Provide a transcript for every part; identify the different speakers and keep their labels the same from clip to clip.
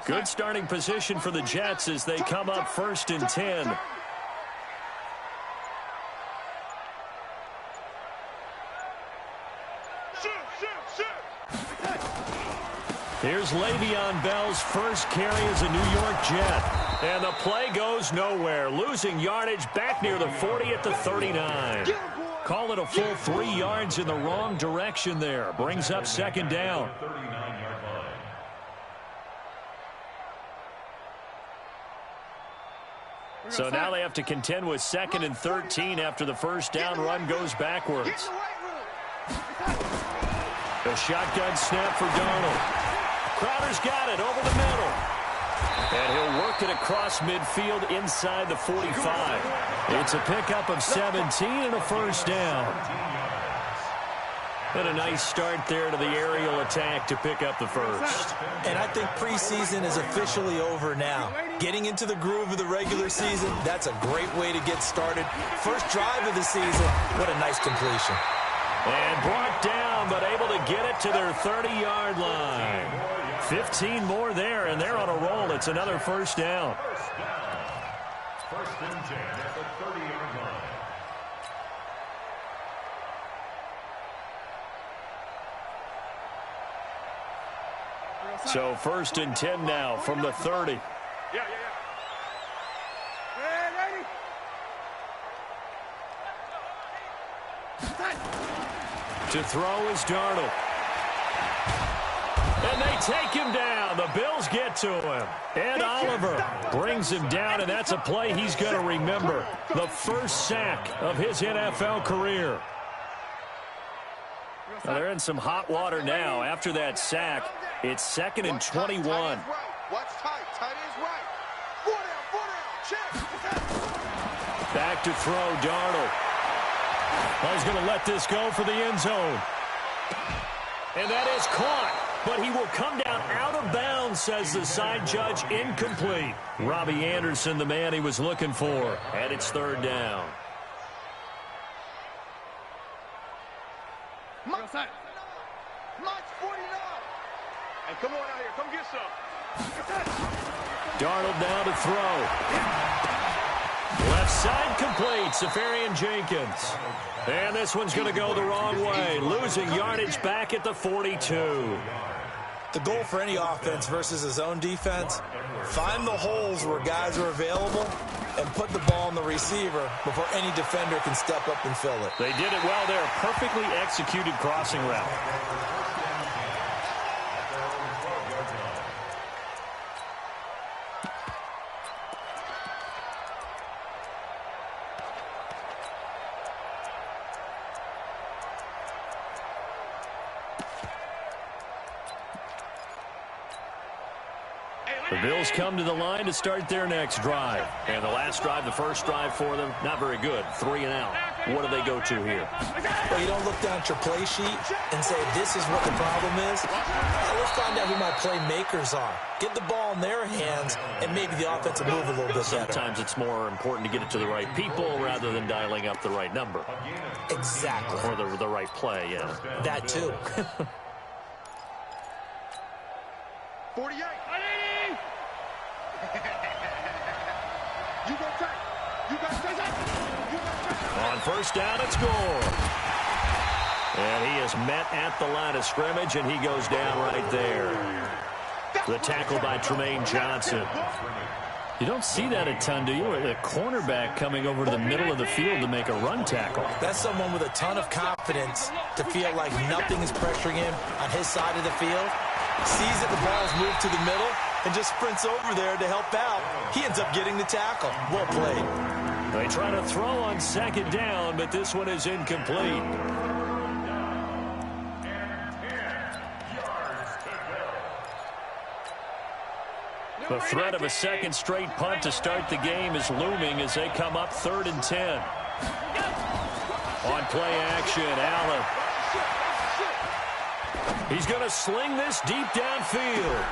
Speaker 1: Good starting position for the Jets as they come up 1st and 10. Here's Le'Veon Bell's first carry as a New York Jet. And the play goes nowhere. Losing yardage back near the 40 at the 39. Call it a full 3 yards in the wrong direction there. Brings up 2nd down. So now they have to contend with 2nd and 13 after the first down run goes backwards. A shotgun snap for Darnold. Crowder's got it over the middle. And he'll work it across midfield inside the 45. It's a pickup of 17 and a first down. And a nice start there to the aerial attack to pick up the first.
Speaker 2: And I think preseason is officially over now. Getting into the groove of the regular season, that's a great way to get started. First drive of the season, what a nice completion.
Speaker 1: And brought down, but able to get it to their 30-yard line. 15 more there, and they're on a roll. It's another first down.
Speaker 3: First and 10 at the 30-yard line.
Speaker 1: So 1st and 10 now from the 30. To throw is Darnold. And they take him down. The Bills get to him. And Oliver brings him down, and that's a play he's going to remember. The first sack of his NFL career. Now they're in some hot water now. After that sack, it's 2nd and 21.
Speaker 4: Watch tight. Tight is right. 4 down. Check.
Speaker 1: Back to throw, Darnold. He's going to let this go for the end zone. And that is caught. But he will come down out of bounds, says the side judge. Incomplete. Robbie Anderson, the man he was looking for. And it's 3rd down.
Speaker 4: March 49. Hey, come on out here. Come get some.
Speaker 1: Darnold now to throw. Left side complete. Safarian Jenkins. And this one's going to go the wrong way. Losing yardage back at the 42.
Speaker 2: The goal for any offense versus his own defense, find the holes where guys are available and put the ball on the receiver before any defender can step up and fill it.
Speaker 1: They did it well there. Perfectly executed crossing route. The Bills come to the line to start their next drive. And the last drive, the first drive for them, not very good. 3 and out. What do they go to here?
Speaker 2: Well, you don't look down at your play sheet and say, this is what the problem is. Let's find out who my playmakers are. Get the ball in their hands, and maybe the offense will move a little bit better.
Speaker 1: Sometimes it's more important to get it to the right people rather than dialing up the right number.
Speaker 2: Exactly.
Speaker 1: Or the right play, yeah.
Speaker 2: That too.
Speaker 4: 48. You go tight. You got tight.
Speaker 1: On first down and score. And he is met at the line of scrimmage, and he goes down right there. The tackle by Tremaine Johnson. You don't see that a ton, do you? A cornerback coming over to the middle of the field to make a run tackle.
Speaker 2: That's someone with a ton of confidence to feel like nothing is pressuring him on his side of the field. Sees that the ball is moved to the middle and just sprints over there to help out. He ends up getting the tackle. Well played.
Speaker 1: They try to throw on second down, but this one is incomplete. The threat of a second straight punt to start the game is looming as they come up 3rd and 10. On play action, Allen. He's going to sling this deep downfield.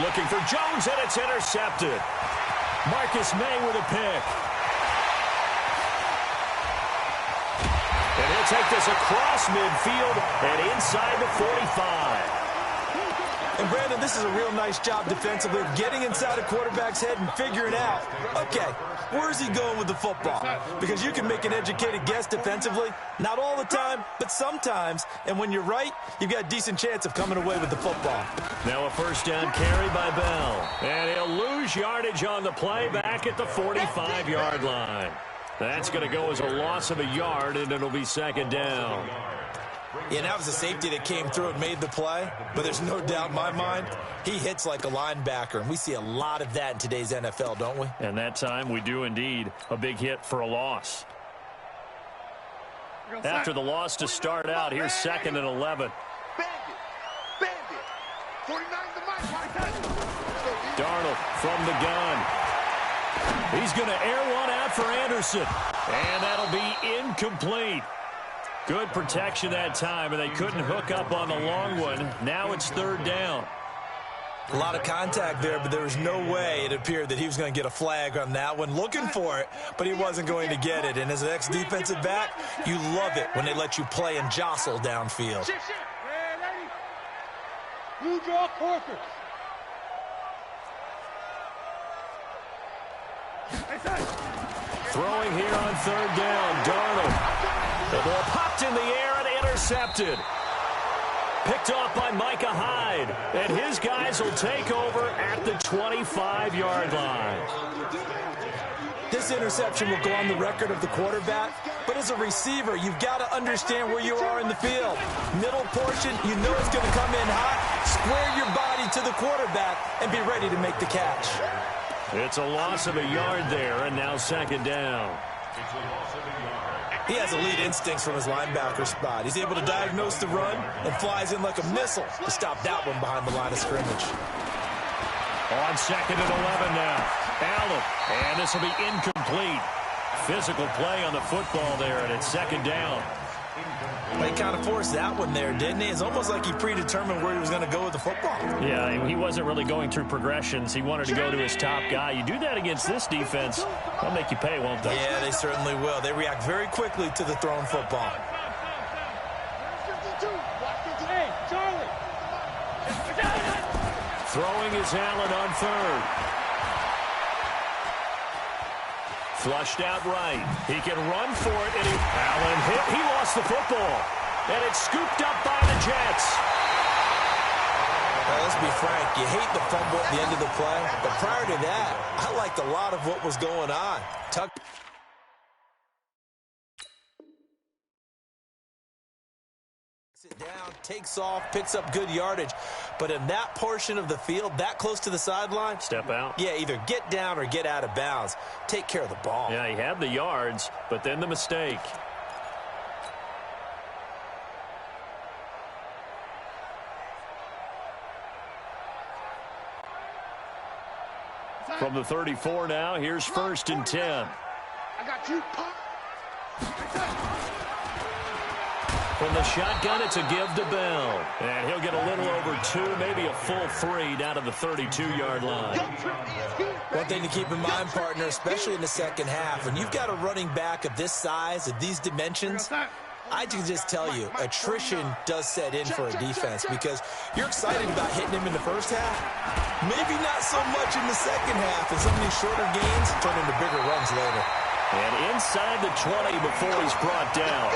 Speaker 1: Looking for Jones, and it's intercepted. Marcus May with a pick. And he'll take this across midfield and inside the 45.
Speaker 2: And, Brandon, this is a real nice job defensively of getting inside a quarterback's head and figuring out, okay, where's he going with the football? Because you can make an educated guess defensively, not all the time, but sometimes. And when you're right, you've got a decent chance of coming away with the football.
Speaker 1: Now a first down carry by Bell. And he'll lose yardage on the play back at the 45-yard line. That's going to go as a loss of a yard, and it'll be second down.
Speaker 2: Yeah, that was a safety that came through and made the play, but there's no doubt in my mind, he hits like a linebacker, and we see a lot of that in today's NFL, don't we?
Speaker 1: And that time we do indeed. A big hit for a loss. After the loss to start out, here's 2nd and 11.
Speaker 4: Bandit. 49 the mic.
Speaker 1: Darnold from the gun. He's going to air one out for Anderson. And that'll be incomplete. Good protection that time, and they couldn't hook up on the long one. Now it's 3rd down.
Speaker 2: A lot of contact there, but there was no way it appeared that he was going to get a flag on that one. Looking for it, but he wasn't going to get it. And as an ex-defensive back, you love it when they let you play and jostle downfield.
Speaker 4: You draw quarters.
Speaker 1: Throwing here on 3rd down, Darnold. The ball popped in the air and intercepted. Picked off by Micah Hyde. And his guys will take over at the 25-yard line.
Speaker 2: This interception will go on the record of the quarterback, but as a receiver, you've got to understand where you are in the field. Middle portion, you know it's going to come in hot. Square your body to the quarterback and be ready to make the catch.
Speaker 1: It's a loss of a yard there, and now 2nd down.
Speaker 2: He has elite instincts from his linebacker spot. He's able to diagnose the run and flies in like a missile to stop that one behind the line of scrimmage.
Speaker 1: On 2nd and 11 now. Allen, and this will be incomplete. Physical play on the football there, and it's 2nd down.
Speaker 2: Well, he kind of forced that one there, didn't he? It's almost like he predetermined where he was going to go with the football.
Speaker 1: Yeah, he wasn't really going through progressions. He wanted to go to his top guy. You do that against this defense, they'll make you pay, won't they?
Speaker 2: Yeah, they certainly will. They react very quickly to the thrown football.
Speaker 1: Throwing is Allen on 3rd. Flushed out right. He can run for it, and Allen hit. He lost the football, and it's scooped up by the Jets.
Speaker 2: Well, let's be frank. You hate the fumble at the end of the play, but prior to that, I liked a lot of what was going on. It down, takes off, picks up good yardage. But in that portion of the field, that close to the sideline,
Speaker 1: step out.
Speaker 2: Yeah, either get down or get out of bounds. Take care of the ball.
Speaker 1: Yeah, he had the yards, but then the mistake. From the 34 now, here's 1st and 10.
Speaker 4: I got you, punk.
Speaker 1: From the shotgun, it's a give to Bell. And he'll get a little over 2, maybe a full 3 down to the 32-yard line.
Speaker 2: One thing to keep in mind, partner, especially in the second half, when you've got a running back of this size, of these dimensions, I can just tell you, attrition does set in for a defense because you're excited about hitting him in the first half. Maybe not so much in the second half, and some of these shorter gains turn into bigger runs later.
Speaker 1: And inside the 20 before he's brought down.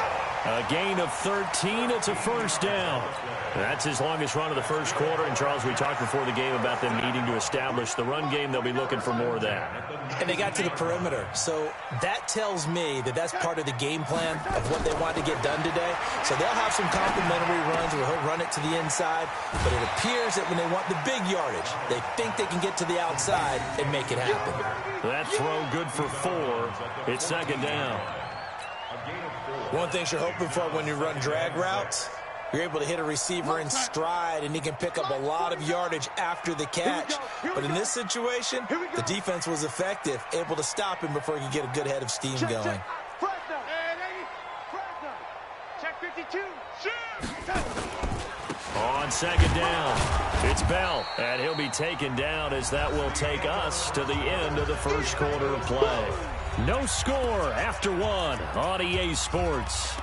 Speaker 1: A gain of 13. It's a first down. That's his longest run of the first quarter. And, Charles, we talked before the game about them needing to establish the run game. They'll be looking for more of that.
Speaker 2: And they got to the perimeter. So that tells me that that's part of the game plan of what they want to get done today. So they'll have some complimentary runs where he'll run it to the inside. But it appears that when they want the big yardage, they think they can get to the outside and make it happen.
Speaker 1: That throw good for 4. It's 2nd down.
Speaker 2: One thing you're hoping for when you run drag routes, you're able to hit a receiver in stride, and he can pick up a lot of yardage after the catch. But in this situation, the defense was effective, able to stop him before he could get a good head of steam going.
Speaker 4: Check 52.
Speaker 1: On 2nd down, it's Bell, and he'll be taken down as that will take us to the end of the first quarter of play. No score after 1 on EA Sports.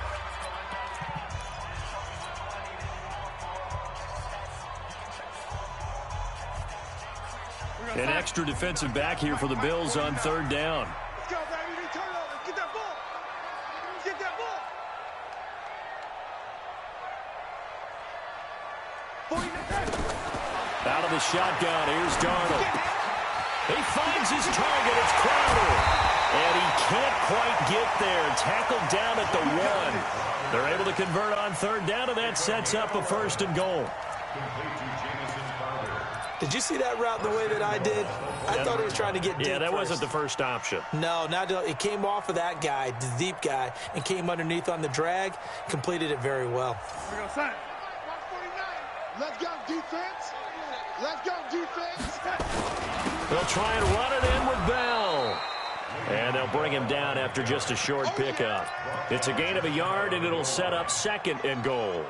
Speaker 1: extra defensive back here for the Bills on third down.
Speaker 4: Let's go, baby. They turn over. Get that ball. Get that ball. 49.
Speaker 1: Out of the shotgun, here's Darnold. He finds his target, it's Crowder. And he can't quite get there. Tackled down at the 1. They're able to convert on third down, and that sets up a 1st and goal.
Speaker 2: Did you see that route the way that I did? I thought he was trying to get deep.
Speaker 1: Yeah, that
Speaker 2: first.
Speaker 1: wasn't the first option.
Speaker 2: No, it came off of that guy, the deep guy, and came underneath on the drag, completed it very well.
Speaker 4: Here we go, son. 149. Let's go, defense. Let's go, defense.
Speaker 1: They'll try and run it in with Bell. And they'll bring him down after just a short pickup. It's a gain of a yard, and it'll set up 2nd and goal.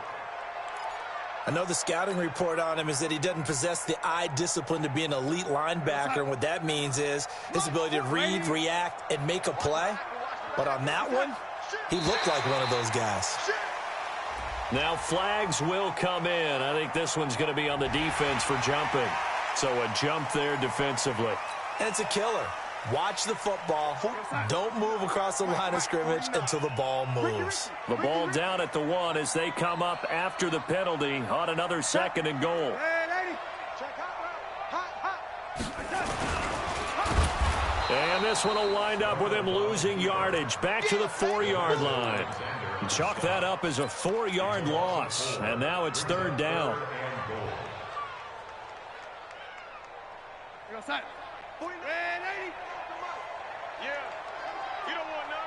Speaker 2: I know the scouting report on him is that he doesn't possess the eye discipline to be an elite linebacker, and what that means is his ability to read, react, and make a play. But on that one, he looked like one of those guys.
Speaker 1: Now flags will come in. I think this one's going to be on the defense for jumping. So a jump there defensively.
Speaker 2: And it's a killer. Watch the football. Don't move across the line of scrimmage until the ball moves.
Speaker 1: The ball down at the 1 as they come up after the penalty on another 2nd and goal. And this one will wind up with him losing yardage back to the 4-yard line. Chalk that up as a 4-yard loss. And now it's 3rd down.
Speaker 4: Yeah, you don't want none.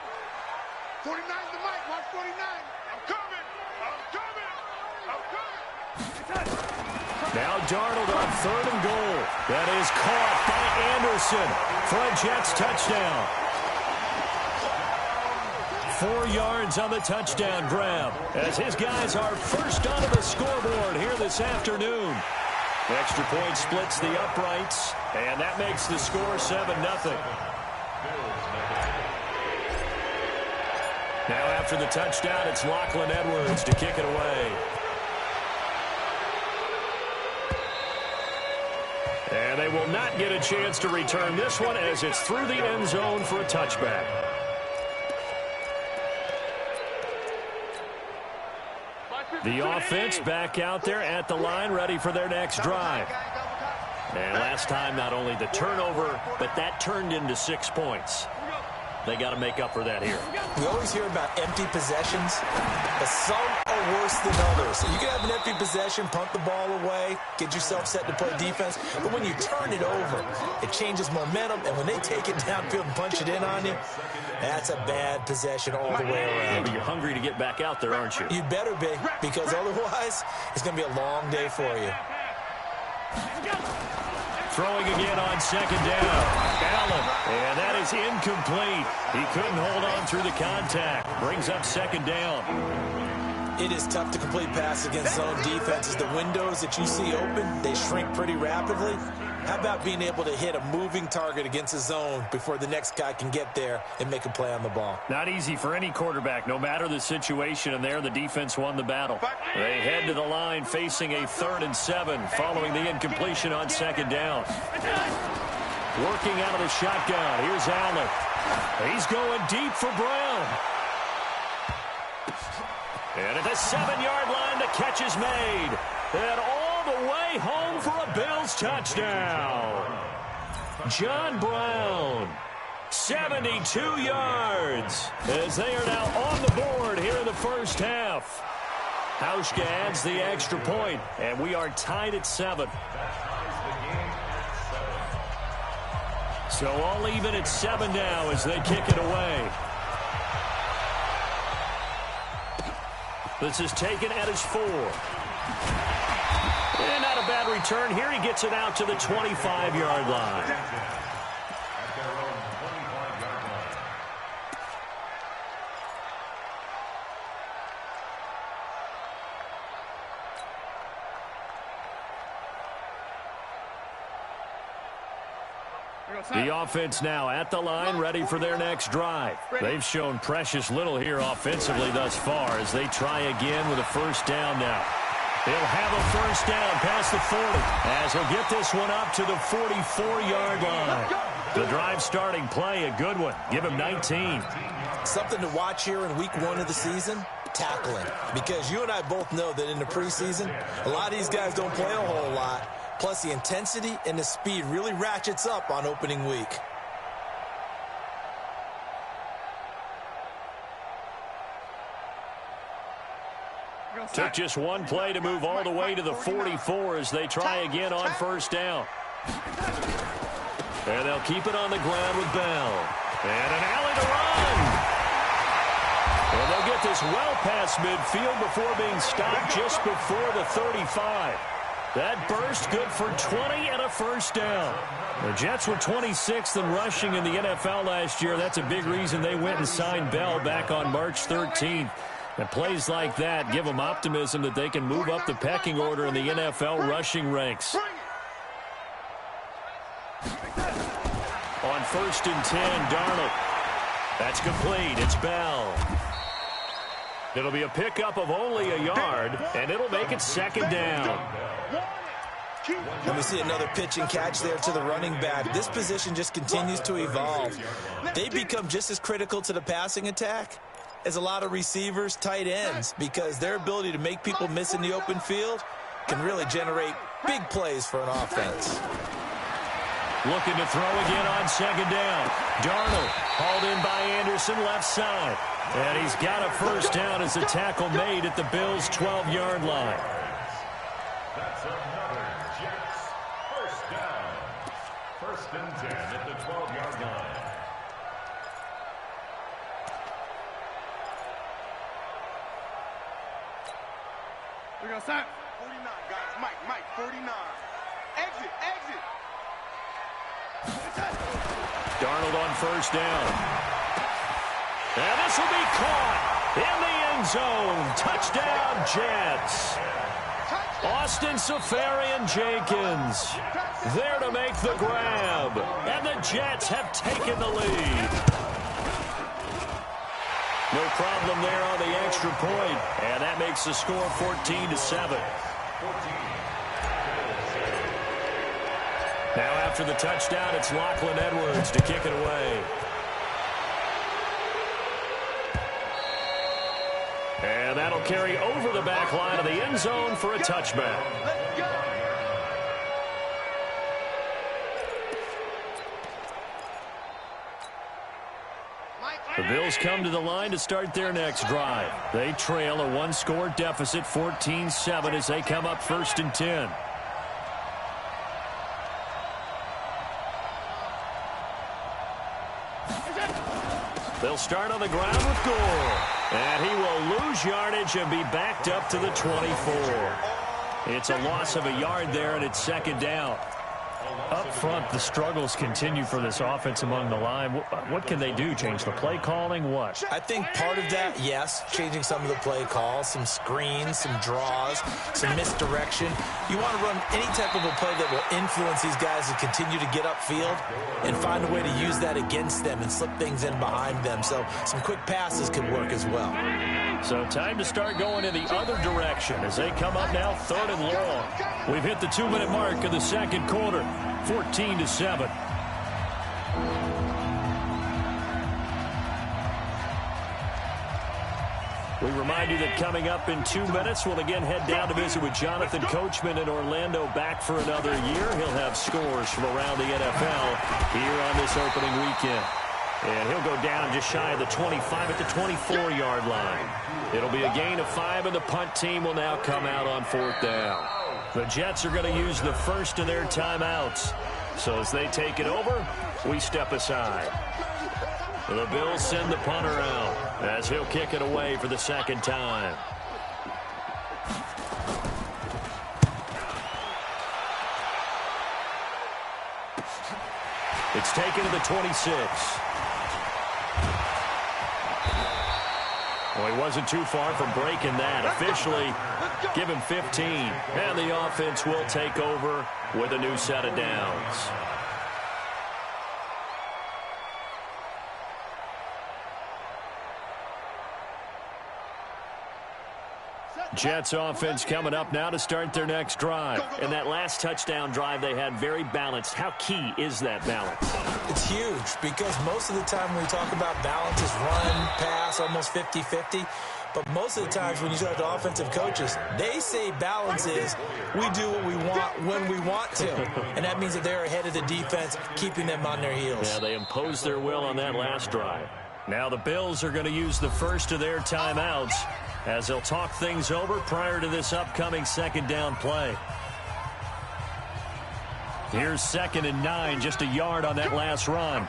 Speaker 4: 49's the mic. Watch 49. I'm coming. I'm coming. I'm coming.
Speaker 1: Now Darnold on 3rd and goal. That is caught by Anderson for a Jets touchdown. 4 yards on the touchdown grab as his guys are first onto the scoreboard here this afternoon. Extra point splits the uprights, and that makes the score 7-0. Now after the touchdown, it's Lachlan Edwards to kick it away. And they will not get a chance to return this one as it's through the end zone for a touchback. The offense back out there at the line, ready for their next drive. And last time, not only the turnover, but that turned into 6 points. They got to make up for that here.
Speaker 2: We always hear about empty possessions, but some are worse than others. You can have an empty possession, punt the ball away, get yourself set to play defense, but when you turn it over, it changes momentum, and when they take it downfield and punch it in on you, that's a bad possession all the way around.
Speaker 1: Yeah, but you're hungry to get back out there, aren't you?
Speaker 2: You better be, because otherwise, it's going to be a long day for you.
Speaker 1: Throwing again on 2nd down. Allen, and that is incomplete. He couldn't hold on through the contact. Brings up 2nd down.
Speaker 2: It is tough to complete passes against zone defenses. The windows that you see open, they shrink pretty rapidly. How about being able to hit a moving target against a zone before the next guy can get there and make a play on the ball?
Speaker 1: Not easy for any quarterback, no matter the situation, and there the defense won the battle. They head to the line facing a 3rd and 7 following the incompletion on 2nd down. Working out of the shotgun, here's Allen. He's going deep for Brown. And at the 7-yard line, the catch is made. And all the way home for a Bills touchdown. John Brown, 72 yards, as they are now on the board here in the first half. Hauschka adds the extra point, and we are tied at 7. So all even at 7 now as they kick it away. This is taken at his 4. And not a bad return here. He gets it out to the 25-yard line. The offense now at the line, ready for their next drive. They've shown precious little here offensively thus far as they try again with a 1st down now. He'll have a first down past the 40 as he'll get this one up to the 44-yard line. The drive starting play, a good one. Give him 19.
Speaker 2: Something to watch here in week 1 of the season, tackling. Because you and I both know that in the preseason, a lot of these guys don't play a whole lot. Plus, the intensity and the speed really ratchets up on opening week.
Speaker 1: Took just one play to move all the way to the 44 as they try again on first down. And they'll keep it on the ground with Bell. And an alley to run. And they'll get this well past midfield before being stopped just before the 35. That burst good for 20 and a first down. The Jets were 26th in rushing in the NFL last year. That's a big reason they went and signed Bell back on March 13th. And plays like that give them optimism that they can move up the pecking order in the NFL rushing ranks. On 1st and 10, Darnold. That's complete. It's Bell. It'll be a pickup of only a yard, and it'll make it 2nd down.
Speaker 2: And we see another pitch and catch there to the running back. This position just continues to evolve. They become just as critical to the passing attack as a lot of receivers, tight ends, because their ability to make people miss in the open field can really generate big plays for an offense.
Speaker 1: Looking to throw again on 2nd down. Darnold hauled in by Anderson, left side. And he's got a first down as the tackle made at the Bills' 12-yard line.
Speaker 3: That's another Jets first down. 1st and 10 at the 12-yard line.
Speaker 4: We're going to start. 49, guys. Mike, 49. Exit.
Speaker 1: Darnold on first down. And this will be caught in the end zone. Touchdown, Jets. Austin Safarian-Jenkins there to make the grab. And the Jets have taken the lead. No problem there on the extra point. And that makes the score 14-7. Now after the touchdown, it's Lachlan Edwards to kick it away. And that'll carry over the back line of the end zone for a touchback. The Bills come to the line to start their next drive. They trail a one-score deficit, 14-7, as they come up 1st and 10. They'll start on the ground with Gore. And he will lose yardage and be backed up to the 24. It's a loss of a yard there, and it's 2nd down. Up front, the struggles continue for this offense among the line. What can they do? Change the play calling? What?
Speaker 2: I think part of that, yes, changing some of the play calls, some screens, some draws, some misdirection. You want to run any type of a play that will influence these guys to continue to get upfield and find a way to use that against them and slip things in behind them. So some quick passes could work as well.
Speaker 1: So time to start going in the other direction as they come up now 3rd and long. We've hit the 2-minute mark of the 2nd quarter, 14-7. We remind you that coming up in 2 minutes, we'll again head down to visit with Jonathan Coachman in Orlando, back for another year. He'll have scores from around the NFL here on this opening weekend. And he'll go down just shy of the 25 at the 24-yard line. It'll be a gain of 5, and the punt team will now come out on 4th down. The Jets are going to use the first of their timeouts. So as they take it over, we step aside. The Bills send the punter out as he'll kick it away for the 2nd time. It's taken to the 26. Well, he wasn't too far from breaking that. Officially, give him 15. And the offense will take over with a new set of downs. Jets offense coming up now to start their next drive. And that last touchdown drive they had very balanced. How key is that balance?
Speaker 2: It's huge because most of the time when we talk about balance is run, pass, almost 50-50. But most of the times when you talk to offensive coaches, they say balance is we do what we want when we want to. And that means that they're ahead of the defense, keeping them on their heels.
Speaker 1: Yeah, they imposed their will on that last drive. Now the Bills are going to use the first of their timeouts as they'll talk things over prior to this upcoming second down play. Here's 2nd and 9, just a yard on that last run.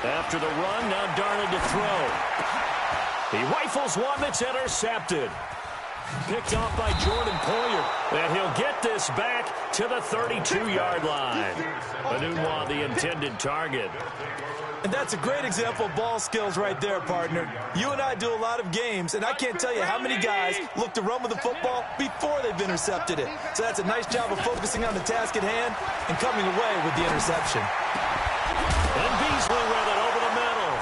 Speaker 1: After the run, now Darnold to throw. He rifles one that's intercepted. Picked off by Jordan Poyer. And he'll get this back to the 32-yard line. Anunwa, the intended target.
Speaker 2: And that's a great example of ball skills right there, partner. You and I do a lot of games, and I can't tell you how many guys look to run with the football before they've intercepted it. So that's a nice job of focusing on the task at hand and coming away with the interception.
Speaker 1: And Beasley with it over the middle.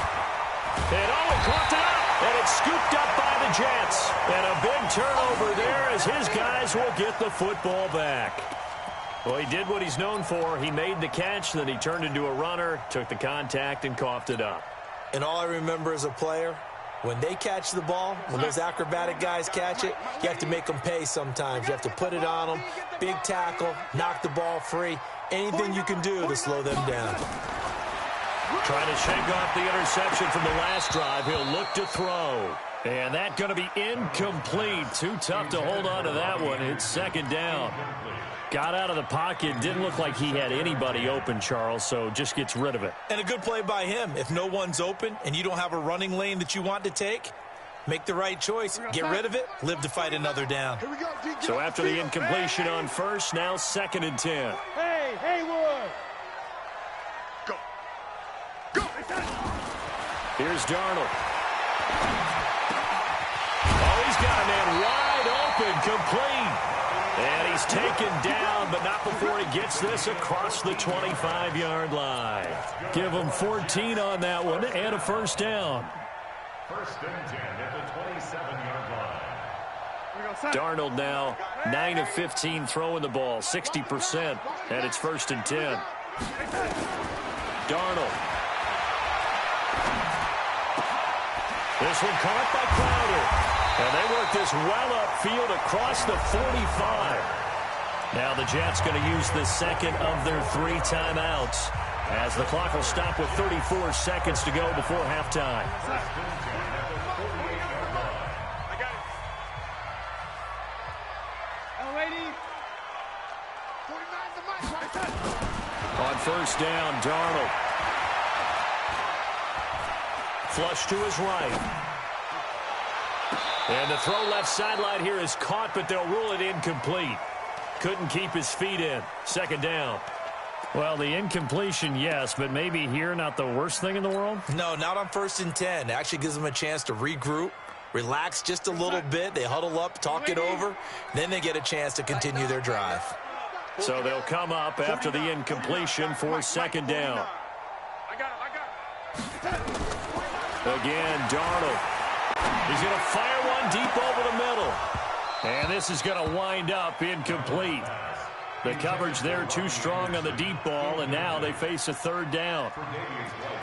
Speaker 1: And he caught it up, and it's scooped up by the Jets. And a big turnover there as his guys will get the football back. Well, he did what he's known for. He made the catch, then he turned into a runner, took the contact, and coughed it up.
Speaker 2: And all I remember as a player, when they catch the ball, when those acrobatic guys catch it, you have to make them pay sometimes. You have to put it on them, big tackle, knock the ball free, anything you can do to slow them down.
Speaker 1: Trying to shake off the interception from the last drive. He'll look to throw. And that's going to be incomplete. Too tough to hold on to that one. It's 2nd down. Got out of the pocket. Didn't look like he had anybody open, Charles, so just gets rid of it.
Speaker 2: And a good play by him. If no one's open and you don't have a running lane that you want to take, make the right choice. Get rid of it. Live to fight another down.
Speaker 1: So after the incompletion on first, now 2nd and 10.
Speaker 4: Hey, Haywood. Go.
Speaker 1: Here's Darnold. Oh, he's got a man wide open, complete. And he's taken down, but not before he gets this across the 25-yard line. Give him 14 on that one and a first down.
Speaker 3: 1st and 10 at the 27-yard line.
Speaker 1: Darnold now 9 of 15 throwing the ball, 60%, and it's 1st and 10. Darnold. This one caught by Crowder. And they work this well upfield across the 45. Now the Jets going to use the second of their 3 timeouts as the clock will stop with 34 seconds to go before halftime. On first down, Darnold. Flush to his right. And the throw left sideline here is caught, but they'll rule it incomplete. Couldn't keep his feet in. 2nd down. Well, the incompletion, yes, but maybe here not the worst thing in the world?
Speaker 2: No, not on 1st and 10. It actually gives them a chance to regroup, relax just a little bit. They huddle up, talk it over. Then they get a chance to continue their drive.
Speaker 1: So they'll come up after the incompletion for 2nd down. Again, Darnold. He's going to fire one deep over the middle. And this is going to wind up incomplete. The coverage there too strong on the deep ball, and now they face a 3rd down.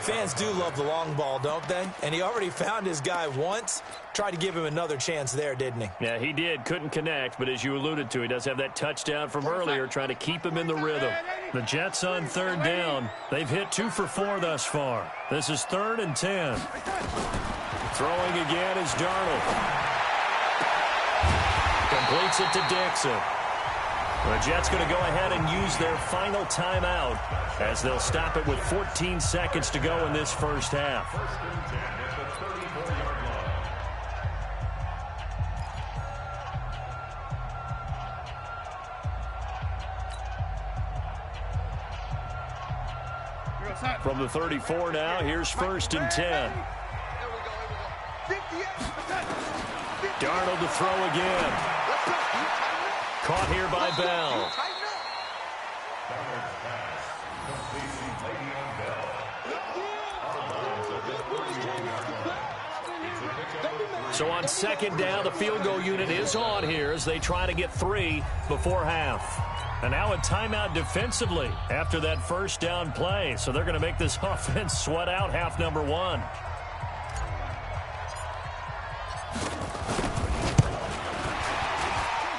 Speaker 2: Fans do love the long ball, don't they? And he already found his guy once. Tried to give him another chance there, didn't he?
Speaker 1: Yeah, he did. Couldn't connect, but as you alluded to, he does have that touchdown from earlier, trying to keep him in the rhythm. The Jets on 3rd down. They've hit 2 for 4 thus far. This is 3rd and 10. Throwing again is Darnold. Completes it to Dixon. The Jets going to go ahead and use their final timeout as they'll stop it with 14 seconds to go in this first half.
Speaker 3: 1st and 10 at the 34-yard line.
Speaker 1: From the 34 now, here's 1st and 10. Darnold to throw again. Caught here by Bell. So on second down, the field goal unit is on here as they try to get 3 before half. And now a timeout defensively after that first down play. So they're going to make this offense sweat out half number 1.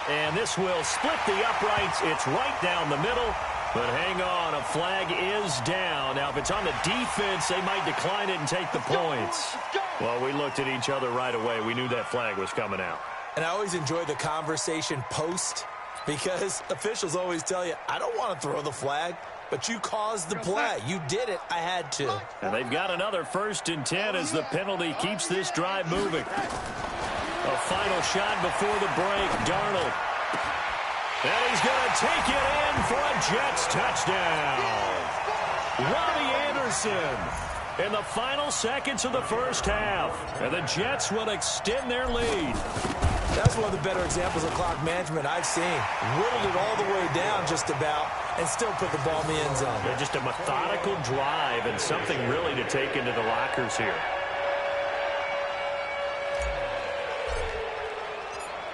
Speaker 1: And this will split the uprights. It's right down the middle. But hang on, a flag is down. Now, if it's on the defense, they might decline it and take the points. Well, we looked at each other right away. We knew that flag was coming out.
Speaker 2: And I always enjoy the conversation post because officials always tell you, I don't want to throw the flag, but you caused the play. You did it. I had to.
Speaker 1: And they've got another 1st and 10 as the penalty keeps this drive moving. A final shot before the break. Darnold. And he's going to take it in for a Jets touchdown. Robbie Anderson in the final seconds of the first half. And the Jets will extend their lead.
Speaker 2: That's one of the better examples of clock management I've seen. Whittled it all the way down just about and still put the ball in the end zone.
Speaker 1: They're just a methodical drive and something really to take into the lockers here.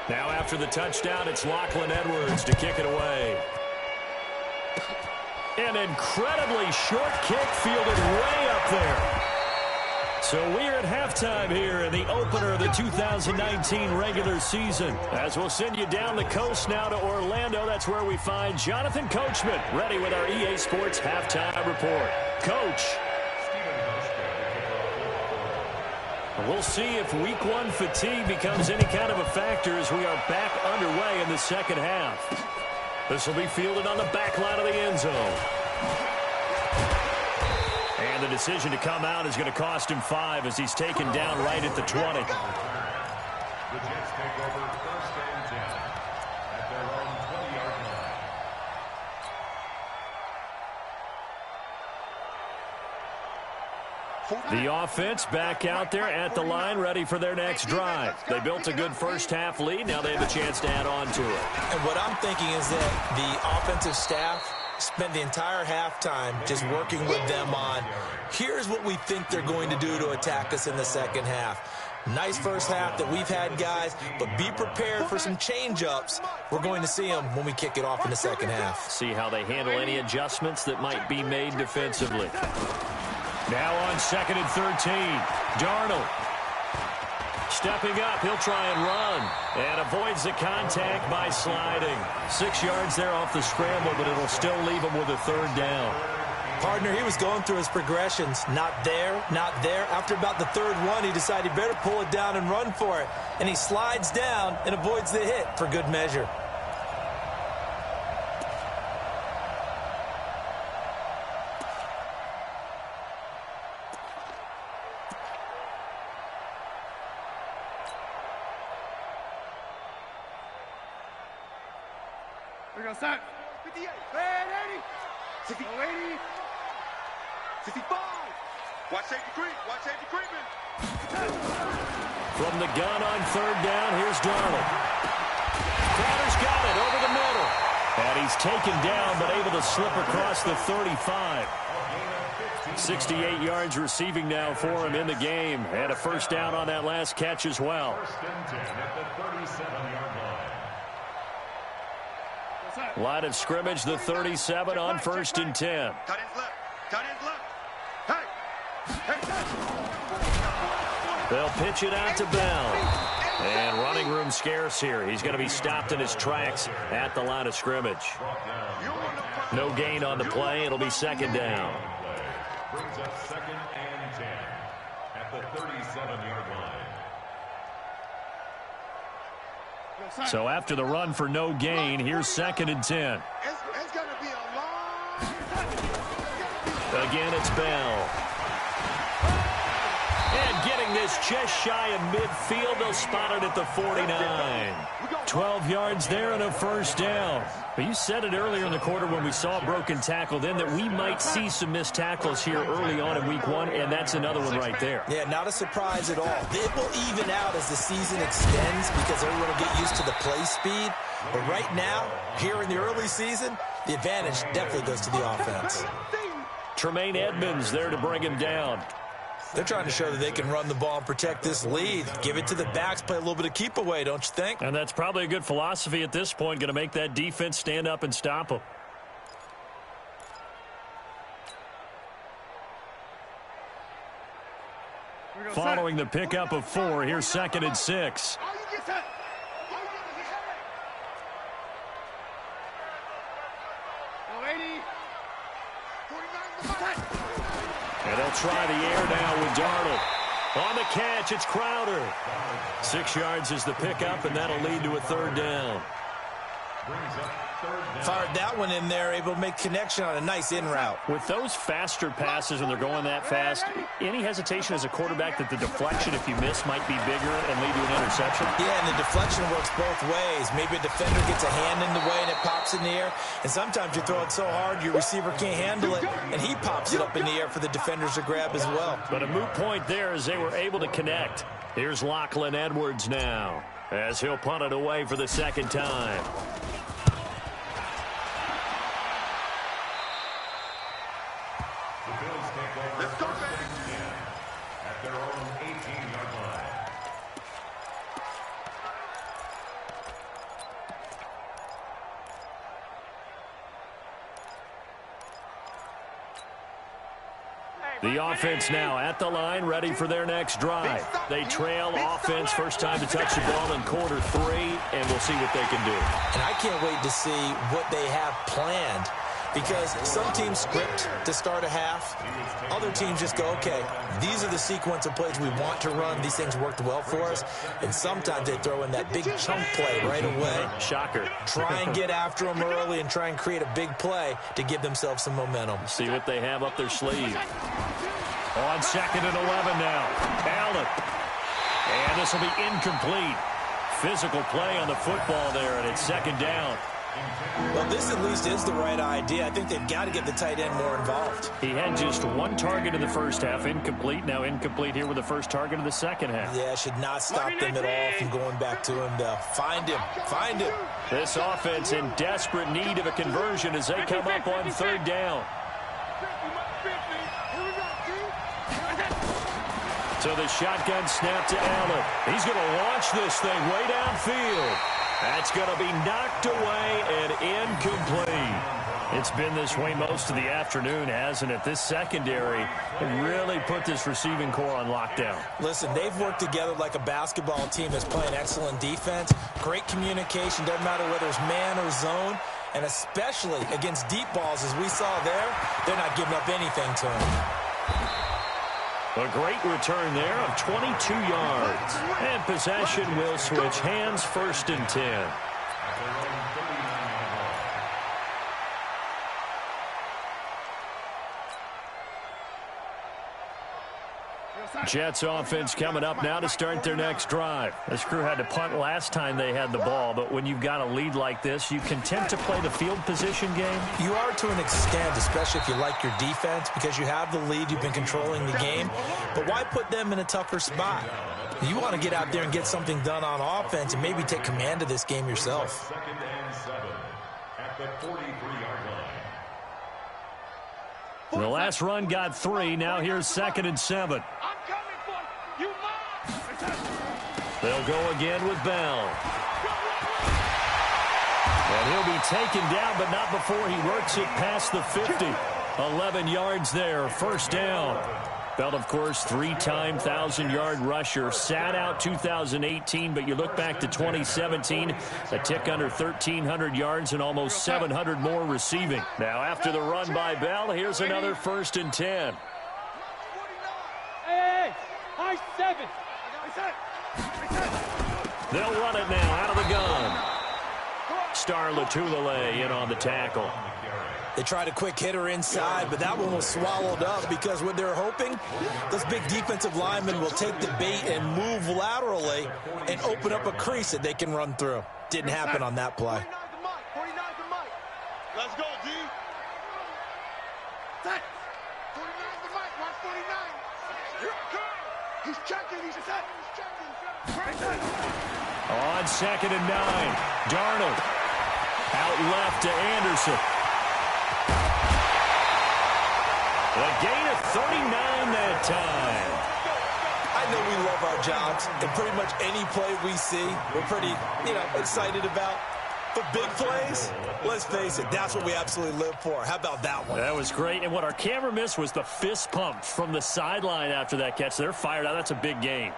Speaker 1: Now after the touchdown, it's Lachlan Edwards to kick it away. An incredibly short kick fielded way up there. So we're at halftime here in the opener of the 2019 regular season. As we'll send you down the coast now to Orlando, that's where we find Jonathan Coachman ready with our EA Sports halftime report. Coach. We'll see if week 1 fatigue becomes any kind of a factor as we are back underway in the second half. This will be fielded on the back line of the end zone. And the decision to come out is going to cost him 5 as he's taken down right at the 20.
Speaker 3: The Jets take over 1st and 10 at their own 20-yard line.
Speaker 1: The offense back out there at the line, ready for their next drive. They built a good first half lead. Now they have a chance to add on to it.
Speaker 2: And what I'm thinking is that the offensive staff spent the entire halftime just working with them on, here's what we think they're going to do to attack us in the second half. Nice first half that we've had, guys, but be prepared for some change-ups. We're going to see them when we kick it off in the second half.
Speaker 1: See how they handle any adjustments that might be made defensively. Now on 2nd and 13, Darnold. Stepping up, he'll try and run. And avoids the contact by sliding. 6 yards there off the scramble, but it'll still leave him with a 3rd down.
Speaker 2: Partner, he was going through his progressions. Not there, not there. After about the 3rd one, he decided he better pull it down and run for it. And he slides down and avoids the hit for good measure.
Speaker 4: We go, set. 58. 80. 60. 80. 65. Watch safety creep. Watch safety creeping.
Speaker 1: From the gun on 3rd down, here's Darnold. Crowder's got it over the middle. And he's taken down, but able to slip across the 35. 68 yards receiving now for him in the game. And a 1st down on that last catch as well.
Speaker 3: 1st and 10 at the 37-yard line.
Speaker 1: Line of scrimmage, the 37 on 1st and 10.
Speaker 4: Cut his left. Cut his left. Hey.
Speaker 1: They'll pitch it out to Bell. And running room scarce here. He's going to be stopped in his tracks at the line of scrimmage. No gain on the play. It'll be 2nd down.
Speaker 3: Brings up 2nd and 10 at the 37-yard line.
Speaker 1: So after the run for no gain, here's 2nd and 10.
Speaker 4: It's going to be a long...
Speaker 1: Again, it's Bell. And getting this just shy of midfield, they'll spot it at the 49. 12 yards there and a 1st down. But you said it earlier in the quarter when we saw a broken tackle then that we might see some missed tackles here early on in week 1, and that's another one right there.
Speaker 2: Yeah, not a surprise at all. It will even out as the season extends because everyone will get used to the play speed. But right now, here in the early season, the advantage definitely goes to the offense.
Speaker 1: Tremaine Edmonds there to bring him down.
Speaker 2: They're trying to show that they can run the ball and protect this lead. Give it to the backs, play a little bit of keep away, don't you think?
Speaker 1: And that's probably a good philosophy at this point, going to make that defense stand up and stop them. Following the pickup of 4, here's 2nd and 6. And they'll try the air now with Darnold. On the catch, it's Crowder. 6 yards is the pickup, and that'll lead to a 3rd down.
Speaker 2: Fired that one in there, able to make connection on a nice in route.
Speaker 1: With those faster passes when they're going that fast, any hesitation as a quarterback that the deflection, if you miss, might be bigger and lead to an interception?
Speaker 2: Yeah, and the deflection works both ways. Maybe a defender gets a hand in the way and it pops in the air. And sometimes you throw it so hard your receiver can't handle it, and he pops it up in the air for the defenders to grab as well.
Speaker 1: But a moot point there as they were able to connect. Here's Lachlan Edwards now as he'll punt it away for the 2nd time.
Speaker 3: At their own 18-yard line.
Speaker 1: The offense now at the line, ready for their next drive. They trail offense, first time to touch the ball in quarter 3, and we'll see what they can do.
Speaker 2: And I can't wait to see what they have planned, because some teams script to start a half. Other teams just go, okay, these are the sequence of plays we want to run. These things worked well for us. And sometimes they throw in that big chunk play right away.
Speaker 1: Shocker.
Speaker 2: Try and get after them early and try and create a big play to give themselves some momentum.
Speaker 1: See what they have up their sleeve. On 2nd and 11 now. Allen. And this will be incomplete. Physical play on the football there, and it's 2nd down.
Speaker 2: Well, this at least is the right idea. I think they've got to get the tight end more involved.
Speaker 1: He had just 1 target in the first half, incomplete. Now incomplete here with the first target of the 2nd half.
Speaker 2: Yeah, should not stop them at all from going back to him to find him. Find him.
Speaker 1: This offense in desperate need of a conversion as they come up on 3rd down. So the shotgun snap to Allen. He's going to launch this thing way downfield. That's going to be knocked away and incomplete. It's been this way most of the afternoon, hasn't it? This secondary really put this receiving core on lockdown.
Speaker 2: Listen, they've worked together like a basketball team that's playing excellent defense. Great communication, doesn't matter whether it's man or zone. And especially against deep balls, as we saw there, they're not giving up anything to them.
Speaker 1: A great return there of 22 yards. And possession will switch hands, 1st and 10. Jets offense coming up now to start their next drive. This crew had to punt last time they had the ball, but when you've got a lead like this, you content to play the field position game?
Speaker 2: You are to an extent, especially if you like your defense, because you have the lead, you've been controlling the game. But why put them in a tougher spot? You want to get out there and get something done on offense and maybe take command of this game yourself.
Speaker 3: 2nd and 7 at the 43-yard line.
Speaker 1: The last run got 3. Now here's 2nd and 7. They'll go again with Bell. And he'll be taken down, but not before he works it past the 50. 11 yards there, 1st down. Bell, of course, 3-time 1,000-yard rusher. Sat out 2018, but you look back to 2017, a tick under 1,300 yards and almost 700 more receiving. Now, after the run by Bell, here's another 1st and 10.
Speaker 4: Hey, high 7.
Speaker 1: They'll run it now out of the gun. Star Latulele in on the tackle.
Speaker 2: They tried a quick hitter inside, but that one was swallowed up because what they're hoping, those big defensive linemen will take the bait and move laterally and open up a crease that they can run through. Didn't happen on that play.
Speaker 4: 49 to Mike. Let's go, D. Set. 49 to Mike. Watch 49. Here it comes. He's checking. He's checking.
Speaker 1: On 2nd and 9. Darnold out left to Anderson. A gain of 39 that time.
Speaker 2: know we love our jobs, and pretty much any play we see, we're pretty, excited about. But big plays, let's face it, that's what we absolutely live for. How about that one?
Speaker 1: That was great. And what our camera missed was the fist pump from the sideline after that catch. They're fired out. That's a big game.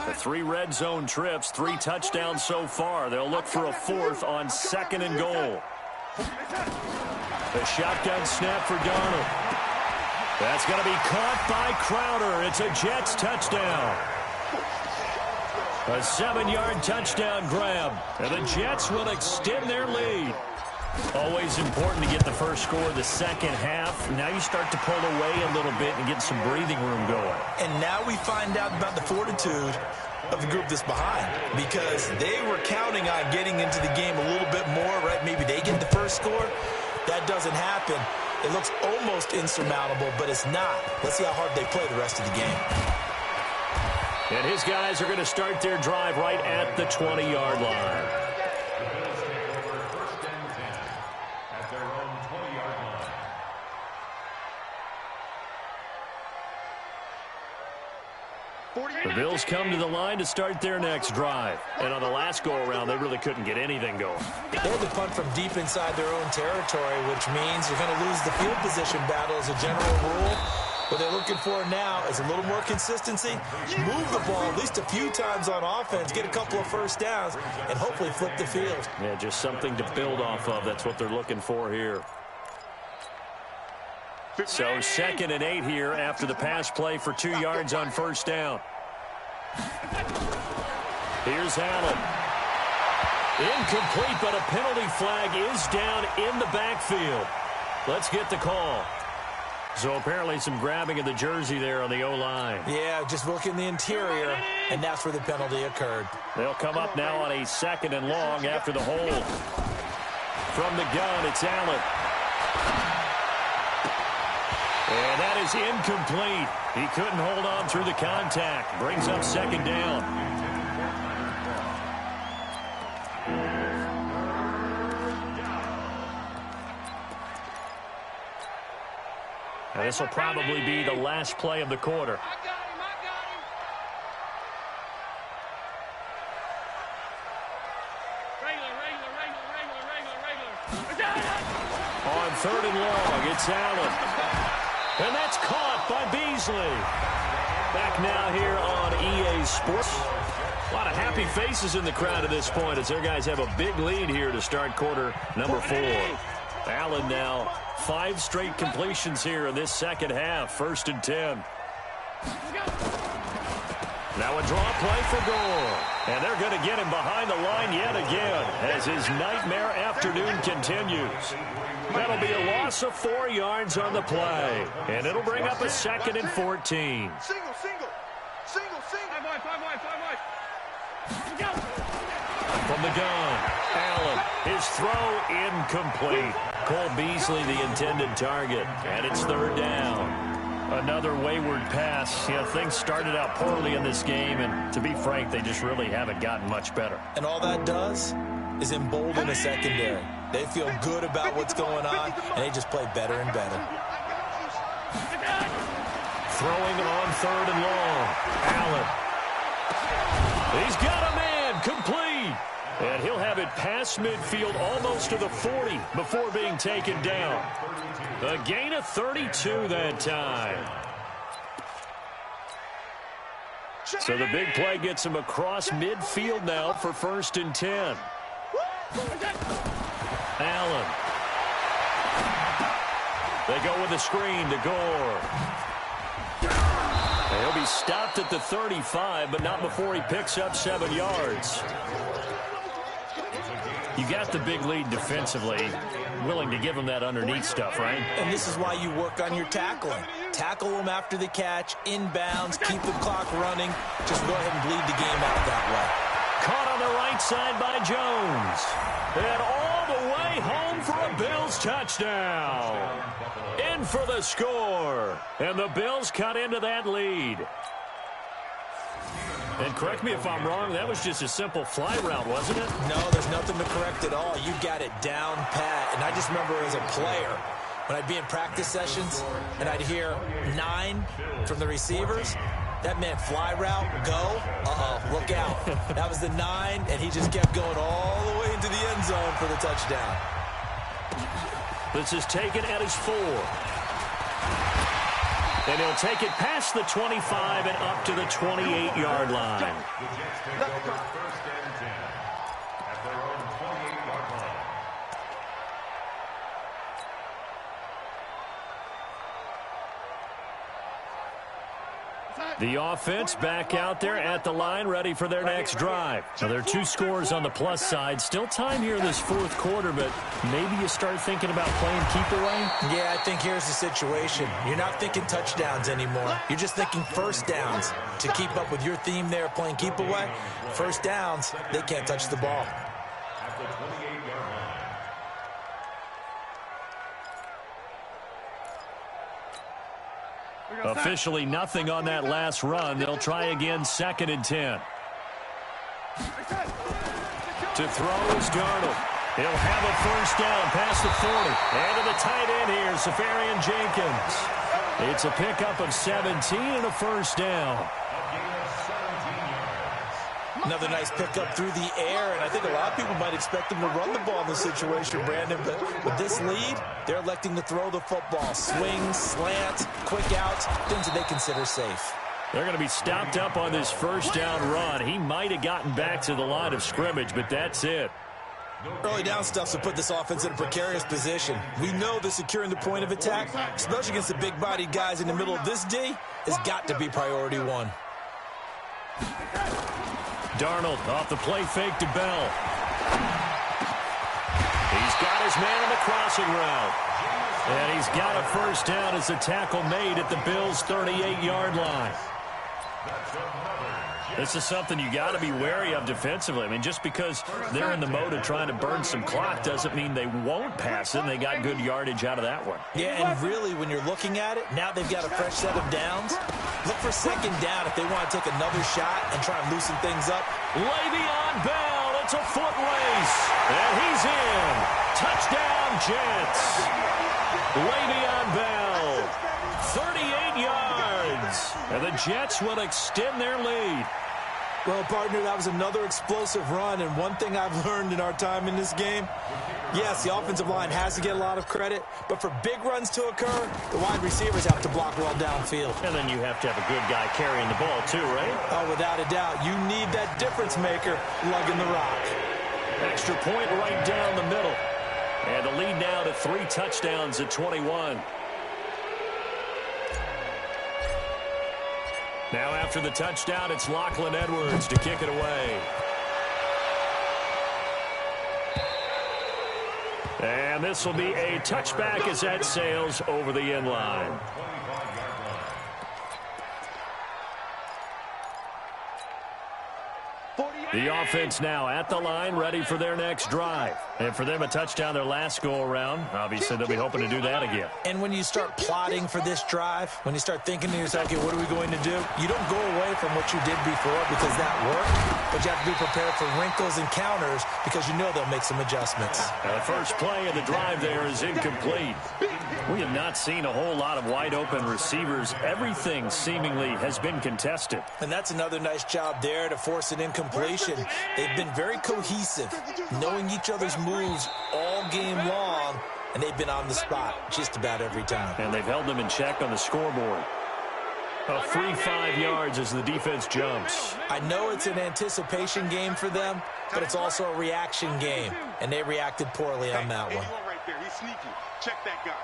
Speaker 1: The 3 red zone trips, 3 touchdowns so far. They'll look for a 4th on 2nd and goal. The shotgun snap for Darnold. That's going to be caught by Crowder. It's a Jets touchdown. A 7-yard touchdown grab. And the Jets will extend their lead. Always important to get the first score of the second half. Now you start to pull away a little bit and get some breathing room going.
Speaker 2: And now we find out about the fortitude of the group that's behind, because they were counting on getting into the game a little bit more, right? Maybe they get the first score. That doesn't happen. It looks almost insurmountable, but it's not. Let's see how hard they play the rest of the game.
Speaker 1: And his guys are going to start their drive right at the 20-yard line. The Bills come to the line to start their next drive. And on the last go-around, they really couldn't get anything going.
Speaker 2: They had to punt from deep inside their own territory, which means you're going to lose the field position battle as a general rule. What they're looking for now is a little more consistency. Move the ball at least a few times on offense, get a couple of first downs, and hopefully flip the field.
Speaker 1: Yeah, just something to build off of. That's what they're looking for here. So 2nd and 8 here after the pass play for 2 yards on first down. Here's Allen. Incomplete, but a penalty flag is down in the backfield. Let's get the call. So apparently some grabbing of the jersey there on the O-line.
Speaker 2: Yeah, just look in the interior, and that's where the penalty occurred.
Speaker 1: They'll come up now on a 2nd and long after the hold. From the gun, it's Allen. And that is incomplete. He couldn't hold on through the contact. Brings up 2nd down. Now this will probably be the last play of the quarter. On 3rd and long, it's Allen. And that's caught by Beasley. Back now here on EA Sports. A lot of happy faces in the crowd at this point as their guys have a big lead here to start quarter number 4. Allen now 5 straight completions here in this second half. 1st and 10. Now a draw play for Gore. And they're going to get him behind the line yet again as his nightmare afternoon continues. That'll be a loss of 4 yards on the play. And it'll bring up a 2nd and 14.
Speaker 4: Single. 5 wide.
Speaker 1: From the gun, Allen, his throw incomplete. Cole Beasley the intended target, and it's 3rd down. Another wayward pass. Things started out poorly in this game, and to be frank, they just really haven't gotten much better.
Speaker 2: And all that does is embolden a secondary. They feel good about what's going on, and they just play better and better.
Speaker 1: Throwing on 3rd and long, Allen. He's got a man, complete. And he'll have it past midfield almost to the 40 before being taken down. A gain of 32 that time. So the big play gets him across midfield now for 1st and 10. Allen. They go with a screen to Gore. He'll be stopped at the 35, but not before he picks up 7 yards. You got the big lead defensively, willing to give him that underneath stuff, right?
Speaker 2: And this is why you work on your tackling. Tackle them after the catch, inbounds, keep the clock running. Just go ahead and bleed the game out that way.
Speaker 1: Caught on the right side by Jones. And all the way home for a Bills touchdown. In for the score. And the Bills cut into that lead. And correct me if I'm wrong, that was just a simple fly route, wasn't it?
Speaker 2: No, there's nothing to correct at all. You got it down pat. And I just remember as a player, when I'd be in practice sessions and I'd hear 9 from the receivers, that meant fly route, go, look out. That was the 9, and he just kept going all the way into the end zone for the touchdown.
Speaker 1: This is taken at his 4. And he'll take it past the 25 and up to the 28-yard line.
Speaker 3: The Jets take over 1st and 10 at their own 28-yard line.
Speaker 1: The offense back out there at the line, ready for their next drive. Now, there are 2 scores on the plus side. Still time here in this 4th quarter, but maybe you start thinking about playing keep away?
Speaker 2: Yeah, I think here's the situation. You're not thinking touchdowns anymore. You're just thinking first downs. To keep up with your theme there, playing keep away, first downs, they can't touch the ball.
Speaker 3: At the 28-yard line.
Speaker 1: Officially nothing on that last run. They'll try again, 2nd and 10. To throw is Darnold. He'll have a first down past the 40. And to the tight end here, Safarian Jenkins. It's a pickup of 17 and a first down.
Speaker 3: A gain of 17 yards.
Speaker 2: Another nice pickup through the air, and I think a lot of people might expect them to run the ball in this situation, Brandon, but with this lead, they're electing to throw the football. Swings, slants, quick outs, things that they consider safe.
Speaker 1: They're going to be stopped up on this first down run. He might have gotten back to the line of scrimmage, but that's it.
Speaker 2: Early down stuff to put this offense in a precarious position. We know that securing the point of attack, especially against the big-bodied guys in the middle of this D, has got to be priority 1.
Speaker 1: Darnold off the play fake to Bell. He's got his man on the crossing route. And he's got a first down as the tackle made at the Bills' 38-yard line. This is something you got to be wary of defensively. I mean, just because they're in the mode of trying to burn some clock doesn't mean they won't pass it, and they got good yardage out of that one.
Speaker 2: Yeah, and really, when you're looking at it, now they've got a fresh set of downs. Look for 2nd down if they want to take another shot and try and loosen things up.
Speaker 1: Le'Veon Bell, it's a foot race, and he's in. Touchdown, Jets. Le'Veon Bell, 38 yards, and the Jets will extend their lead.
Speaker 2: Well, partner, that was another explosive run, and one thing I've learned in our time in this game, yes, the offensive line has to get a lot of credit, but for big runs to occur, the wide receivers have to block well downfield.
Speaker 1: And then you have to have a good guy carrying the ball too, right?
Speaker 2: Oh, without a doubt. You need that difference maker lugging the rock.
Speaker 1: Extra point right down the middle. And the lead now to 3 touchdowns at 21. Now after the touchdown, it's Lachlan Edwards to kick it away. And this will be a touchback as that sails over the end line. The offense now at the line, ready for their next drive. And for them, a touchdown their last go-around. Obviously, they'll be hoping to do that again.
Speaker 2: And when you start plotting for this drive, when you start thinking to yourself, okay, what are we going to do? You don't go away from what you did before because that worked, but you have to be prepared for wrinkles and counters because you know they'll make some adjustments.
Speaker 1: The first play of the drive there is incomplete. We have not seen a whole lot of wide-open receivers. Everything seemingly has been contested.
Speaker 2: And that's another nice job there to force an incompletion. They've been very cohesive, knowing each other's moves all game long, and they've been on the spot just about every time.
Speaker 1: And they've held them in check on the scoreboard. A free 5 yards as the defense jumps.
Speaker 2: I know it's an anticipation game for them, but it's also a reaction game, and they reacted poorly on that one.
Speaker 4: Right there. He's sneaky. Check that guy.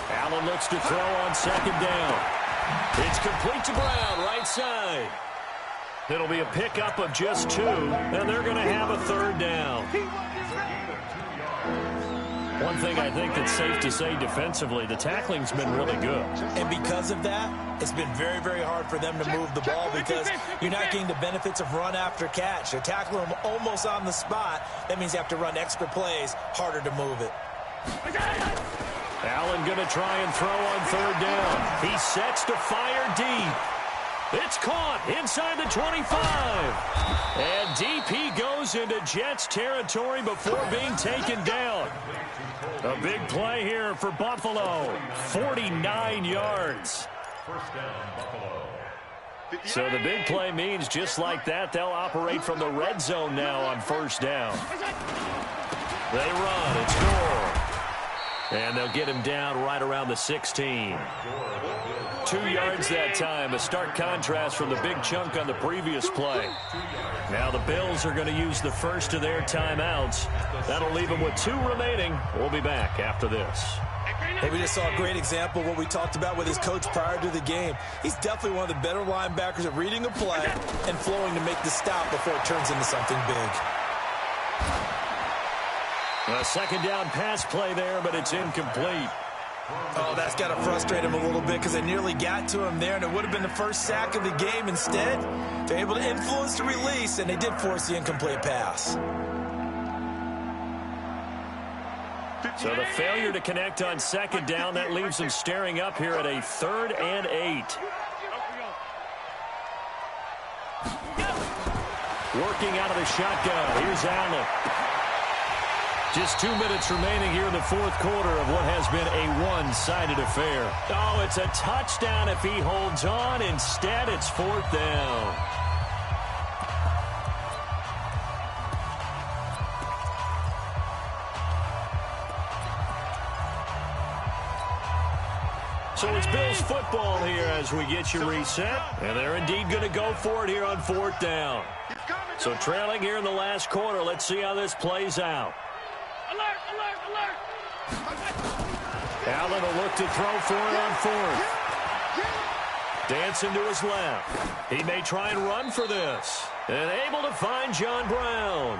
Speaker 1: Allen looks to throw on 2nd down. It's complete to Brown, right side. It'll be a pickup of just 2, and they're going to have a 3rd down. One thing I think that's safe to say defensively, the tackling's been really good.
Speaker 2: And because of that, it's been very, very hard for them to move the ball because you're not getting the benefits of run after catch. They're tackling them almost on the spot. That means you have to run extra plays, harder to move it.
Speaker 1: Allen going to try and throw on 3rd down. He sets to fire deep. It's caught inside the 25. And DP goes into Jets territory before being taken down. A big play here for Buffalo. 49 yards.
Speaker 3: First down, Buffalo.
Speaker 1: So the big play means just like that, they'll operate from the red zone now on first down. They run and score. And they'll get him down right around the 16. 2 yards that time, a stark contrast from the big chunk on the previous play. Now the Bills are going to use the first of their timeouts. That'll leave them with 2 remaining. We'll be back after this.
Speaker 2: Hey, we just saw a great example of what we talked about with his coach prior to the game. He's definitely one of the better linebackers at reading a play and flowing to make the stop before it turns into something big.
Speaker 1: A second down pass play there, but it's incomplete.
Speaker 2: Oh, that's got to frustrate him a little bit because they nearly got to him there, and it would have been the first sack of the game. Instead, they're able to influence the release, and they did force the incomplete pass.
Speaker 1: So the failure to connect on second down, that leaves them staring up here at a 3rd and 8. Working out of the shotgun. Here's Allen. Just 2 minutes remaining here in the fourth quarter of what has been a one-sided affair. Oh, it's a touchdown if he holds on. Instead, it's 4th down. So it's Bills football here as we get you reset. And they're indeed going to go for it here on 4th down. So trailing here in the last quarter. Let's see how this plays out.
Speaker 4: Alert, alert, alert.
Speaker 1: Allen will look to throw for it on 4th. Dancing to his left. He may try and run for this. And able to find John Brown.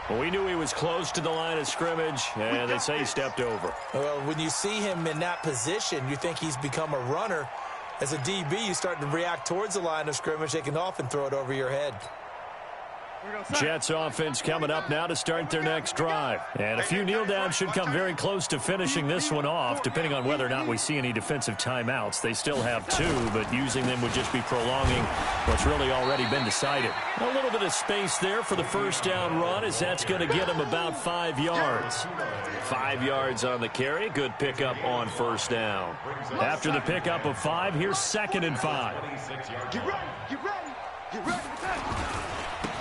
Speaker 1: Well, we knew he was close to the line of scrimmage, and they say he stepped over.
Speaker 2: Well, when you see him in that position, you think he's become a runner. As a DB, you start to react towards the line of scrimmage. They can often throw it over your head.
Speaker 1: Jets offense coming up now to start their next drive. And a few kneel downs should come very close to finishing this one off, depending on whether or not we see any defensive timeouts. They still have 2, but using them would just be prolonging what's really already been decided. A little bit of space there for the first down run, as that's going to get them about 5 yards. 5 yards on the carry. Good pickup on first down. After the pickup of 5, here's 2nd and 5.
Speaker 4: Get ready, get ready, get ready.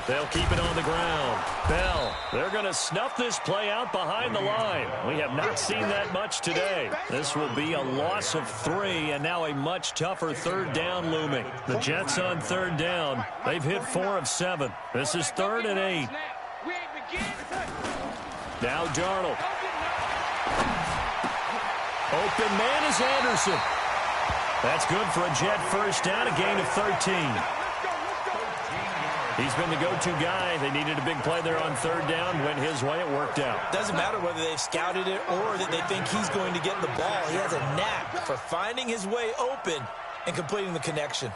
Speaker 1: They'll keep it on the ground. Bell, they're going to snuff this play out behind the line. We have not seen that much today. This will be a loss of 3, and now a much tougher 3rd down looming. The Jets on 3rd down. They've hit 4 of 7. This is 3rd and 8. Now Darnold. Open man is Anderson. That's good for a Jet first down, a gain of 13. He's been the go-to guy. They needed a big play there on 3rd down. Went his way. It worked out.
Speaker 2: Doesn't matter whether they've scouted it or that they think he's going to get the ball. He has a knack for finding his way open and completing the connection.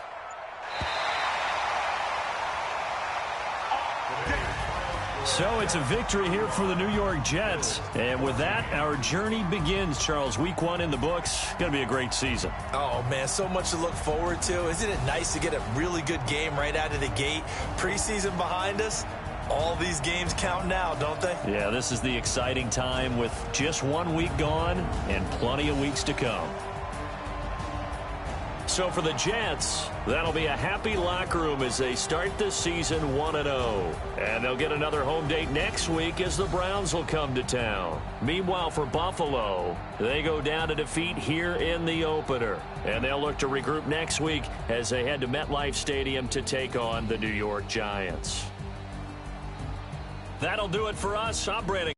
Speaker 1: So it's a victory here for the New York Jets. And with that, our journey begins, Charles. Week 1 in the books. Going to be a great season.
Speaker 2: Oh, man, so much to look forward to. Isn't it nice to get a really good game right out of the gate? Preseason behind us. All these games count now, don't they?
Speaker 1: Yeah, this is the exciting time with just 1 week gone and plenty of weeks to come. So for the Jets, that'll be a happy locker room as they start this season 1-0. And they'll get another home date next week as the Browns will come to town. Meanwhile, for Buffalo, they go down to defeat here in the opener. And they'll look to regroup next week as they head to MetLife Stadium to take on the New York Giants. That'll do it for us. I'm Brandon.